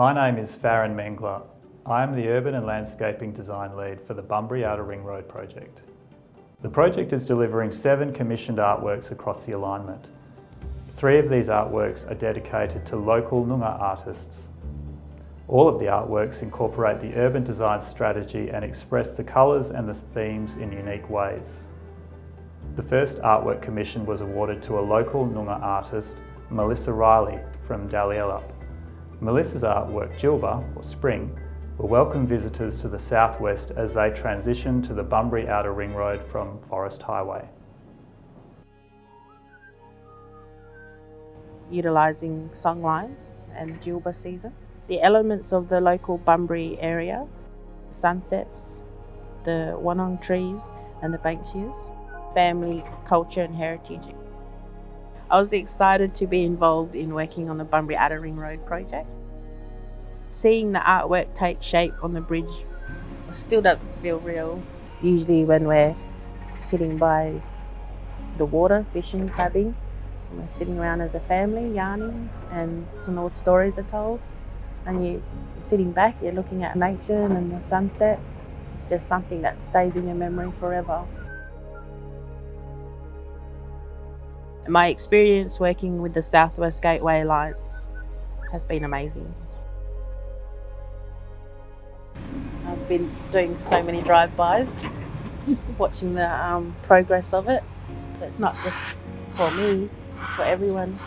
My name is Farron Mengler. I am the Urban and Landscaping Design Lead for the Bunbury Outer Ring Road project. The project is delivering 7 commissioned artworks across the alignment. 3 of these artworks are dedicated to local Noongar artists. All of the artworks incorporate the urban design strategy and express the colours and the themes in unique ways. The first artwork commission was awarded to a local Noongar artist, Melissa Riley from Daliellup. Melissa's artwork, Jilba, or Spring, will welcome visitors to the southwest as they transition to the Bunbury Outer Ring Road from Forest Highway. Utilising songlines and Jilba season, the elements of the local Bunbury area, sunsets, the wanong trees and the banksias, family, culture and heritage. I was excited to be involved in working on the Bunbury Outer Ring Road project. Seeing the artwork take shape on the bridge still doesn't feel real. Usually when we're sitting by the water, fishing, crabbing, and we're sitting around as a family, yarning, and some old stories are told, and you're sitting back, you're looking at nature and the sunset. It's just something that stays in your memory forever. My experience working with the Southwest Gateway Alliance has been amazing. I've been doing so many drive-bys, watching the progress of it. So it's not just for me, it's for everyone.